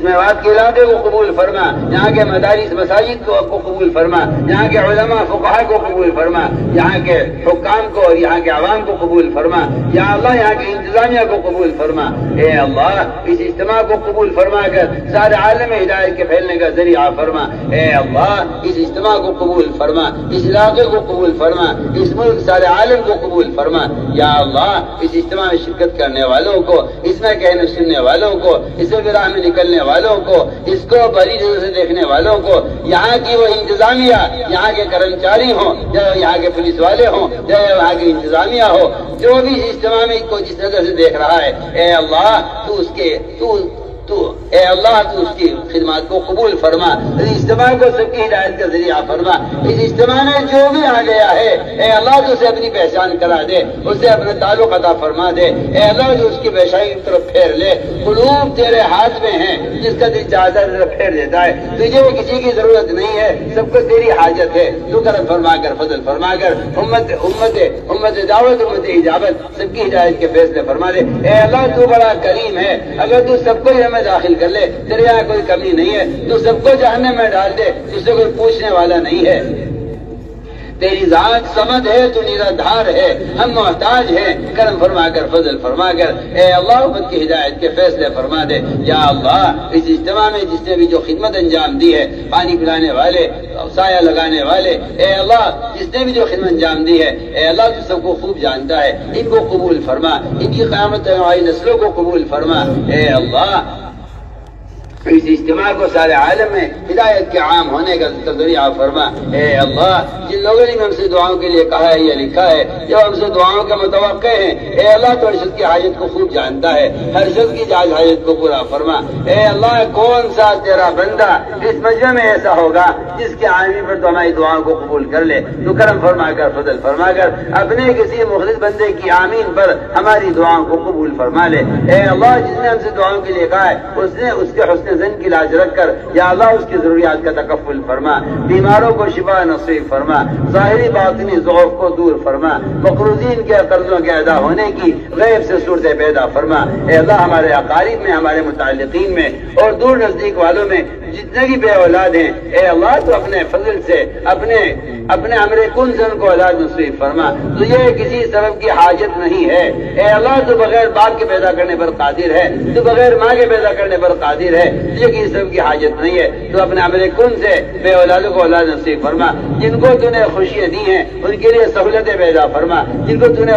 میوات کے علاقے کو قبول فرما، یہاں کے مدارس مساجد کو قبول فرما، یہاں کے علماء فقہاء کو قبول فرما، یہاں کے حکام کو اور یہاں کے عوام کو قبول فرما، یا اللہ یہاں کی انتظامیہ کو قبول فرما۔ اے اللہ اس اجتماع کو قبول فرما کر سارے عالم میں ہدایت کے پھیلنے کا ذریعہ فرما۔ اے اللہ اس اجتماع کو قبول فرما، اس علاقے کو قبول فرما، اس ملک سارے عالم کو قبول فرما۔ یا اللہ اس اجتماع میں شرکت کرنے والوں کو، اس میں کہنے سننے والوں کو، اس میں راہ میں نکلنے والوں کو، اس کو بڑی نظر سے دیکھنے والوں کو، یہاں کی وہ انتظامیہ، یہاں کے کرمچاری ہوں یا یہاں کے پولیس والے ہوں یا یہاں کی انتظامیہ ہو، جو بھی اس اجتماع میں کو جس نظر سے دیکھ رہا ہے، اے اللہ اے اللہ تو اس کی خدمات کو قبول فرما، اس اجتماع کو سب کی ہدایت کا ذریعہ فرما۔ اس اجتماع میں جو بھی آ گیا ہے اے اللہ تو اسے اپنی پہچان کرا دے، اسے اپنا تعلق عطا فرما دے۔ اے اللہ جو اس کی پیشائی کی طرف پھیر لے، قلوب تیرے ہاتھ میں ہیں، جس کا دل چاہتا ہے طرف پھیر دیتا ہے، تجھے کسی کی ضرورت نہیں ہے، سب کو تیری حاجت ہے، تو کرم فرما کر فضل فرما کر امت دعوت امت اجابت سب کی ہدایت کے فیصلے فرما دے۔ اے اللہ تو بڑا کریم ہے، اگر تو سب کو ہمیں داخل کر لے، تیرے یہاں کوئی کمی نہیں ہے، تو سب کو جہنم میں ڈال دے، تجھ سے کوئی پوچھنے والا نہیں ہے۔ تیری ذات صمد ہے، تو نرادھار ہے، ہم محتاج ہیں، کرم فرما کر فضل فرما کر اے اللہ امت کی ہدایت کے فیصلے فرما دے۔ یا اللہ اس اجتماع میں جس نے بھی جو خدمت انجام دی ہے، پانی پلانے والے، سایہ لگانے والے، اے اللہ جس نے بھی جو خدمت انجام دی ہے، اے اللہ تو سب کو خوب جانتا ہے، ان کو قبول فرما، ان کی قیامت والی نسلوں کو قبول فرما۔ اے اللہ اس اجتماع کو سارے عالم میں ہدایت کے عام ہونے کا ذریعہ فرما۔ اے اللہ جن لوگوں نے ہم سے دعاؤں کے لیے کہا ہے یا لکھا ہے، جو ہم سے دعاؤں کا متوقع ہیں، اے اللہ تو ہر شخص کی حاجت کو خوب جانتا ہے، ہر شخص کی جائز حاجت کو پورا فرما۔ اے اللہ کون سا تیرا بندہ اس مجمع میں ایسا ہوگا جس کے آمین پر تو ہماری دعاؤں کو قبول کر لے، تو کرم فرما کر فضل فرما کر اپنے کسی مخلص بندے کی آمین پر ہماری دعاؤں کو قبول فرما لے۔ اے اللہ جس نے ہم سے دعاؤں کے لیے کہا ہے، اس نے اس کے حسن زن کی لاج رکھ کر یا اللہ اس کی ضروریات کا تکفل فرما، بیماروں کو شفا نصیب فرما، ظاہری باطنی ضعف کو دور فرما، مقروضین کے قرضوں کے ادا ہونے کی غیب سے صورتیں پیدا فرما۔ اے اللہ ہمارے اقارب میں، ہمارے متعلقین میں اور دور نزدیک والوں میں جتنے بھی بے اولاد ہیں، اے اللہ تو اپنے فضل سے اپنے امر کن سے ان کو اولاد نصیب فرما۔ تجھے کسی سبب کی حاجت نہیں ہے، اے اللہ تو بغیر باپ کے پیدا کرنے پر قادر ہے، تو بغیر ماں کے پیدا کرنے پر قادر ہے، تجھے کسی سبب کی حاجت نہیں ہے، تو اپنے امر کن سے بے اولادوں کو اولاد نصیب فرما۔ جن کو تو نے خوشیاں دی ہیں ان کے لیے سہولتیں پیدا فرما، جن کو تو نے